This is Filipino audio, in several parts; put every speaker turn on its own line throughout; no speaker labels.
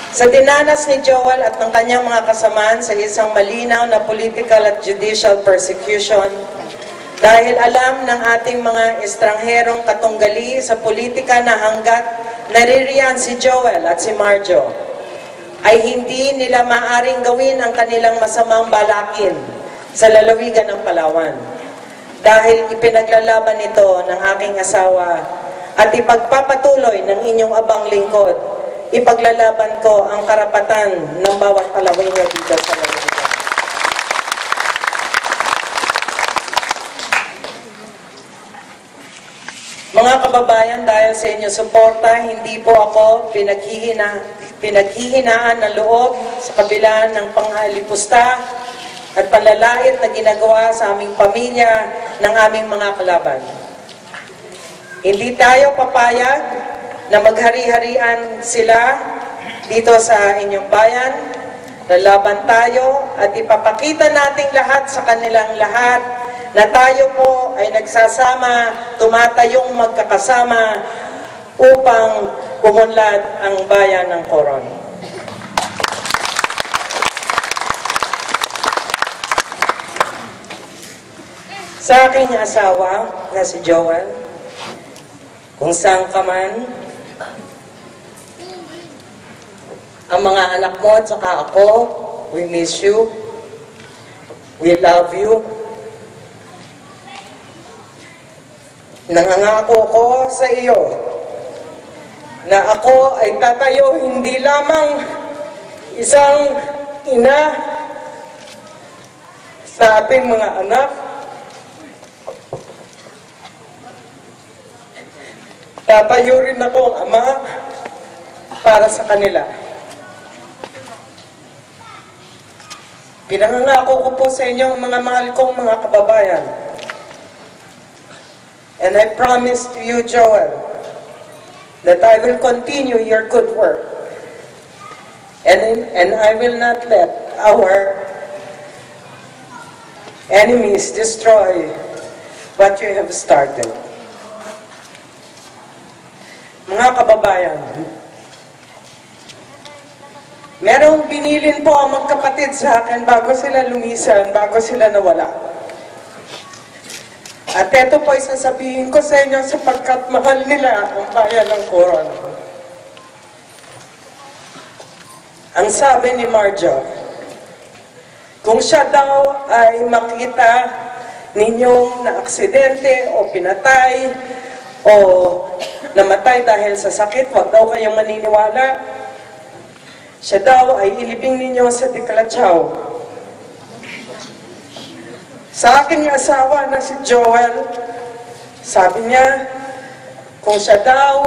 Sa dinanas ni Joel at ng kanyang mga kasamaan sa isang malinaw na political at judicial persecution, dahil alam ng ating mga estrangherong katunggali sa politika na hanggat naririyan si Joel at si Marjo, ay hindi nila maaring gawin ang kanilang masamang balakin sa lalawigan ng Palawan. Dahil ipinaglalaban ito ng aking asawa at ipagpapatuloy ng inyong abang lingkod, ipaglalaban ko ang karapatan ng bawat Palawenyo dito sa lalawigan. Mga kababayan, dahil sa inyong suporta, hindi po ako pinaghihinaan ng loob sa kabila ng pangalipusta at panlalait na ginagawa sa aming pamilya ng aming mga kalaban. Hindi tayo papayag na maghari-harian sila dito sa inyong bayan. Lalaban tayo at ipapakita nating lahat sa kanilang lahat na tayo po ay nagsasama, tumatayong magkakasama upang umunlad ang bayan ng Coron. Sa aking asawa na si Joel, kung saan ka man, ang mga anak mo at saka ako, we miss you, we love you. Nangangako ko sa iyo na ako ay tatayo hindi lamang isang ina sa ating mga anak, tatayo rin ako ang ama para sa kanila. Pinangangako ko po sa inyo mga mahal kong mga kababayan. And I promise to you, Joel, that I will continue your good work. And I will not let our enemies destroy what you have started. Mga kababayan, merong binilin po ang magkapatid sa akin bago sila lumisan, bago sila nawala. At ito po ay sasabihin ko sa inyo sapagkat mahal nila ang bayan ng Coron. Ang sabi ni Marjo, kung siya daw ay makita ninyong na aksidente o pinatay o namatay dahil sa sakit, huwag daw kayong maniniwala. Siya daw ay ilibing ninyo sa Diklatsyaw. Sa aking asawa na si Joel, sabi niya, kung siya daw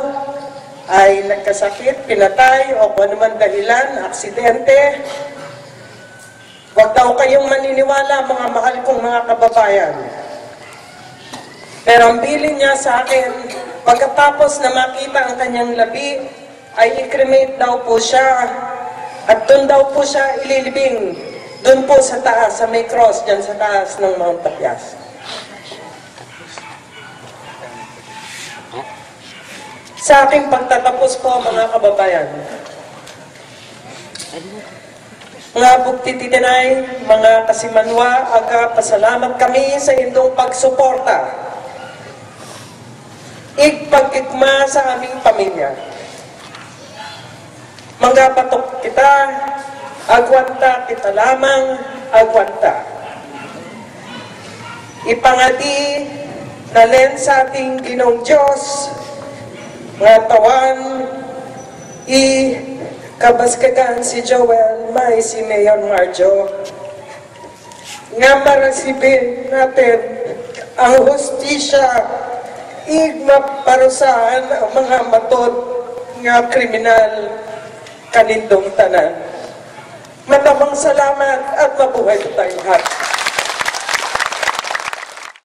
ay nagkasakit, pinatay, o kung naman dahilan, aksidente, huwag daw kayong maniniwala, mga mahal kong mga kababayan. Pero ang bilin niya sa akin, pagkatapos na makita ang kanyang labi, ay i-cremate daw po siya, at doon daw po siya ililibing. Doon po sa taas, sa may cross, dyan sa taas ng Mount Tapias. Sa aking pagtatapos po, mga kababayan, mga bugtititinay, mga kasimanwa, pasalamat kami sa inyong pagsuporta. Igpagkikma sa aming pamilya. Manggapatok kita, agwanta kita lamang, agwanta. Ipangadi nalen sa ating Ginoong Diyos, nga tawan, kabaskagan si Joel, may si Mayor Marjo, nga marasibin natin ang hustisya, maparusahan ang mga matod nga kriminal kanindong tanan. Matamang salamat at mabuhay po tayong lahat.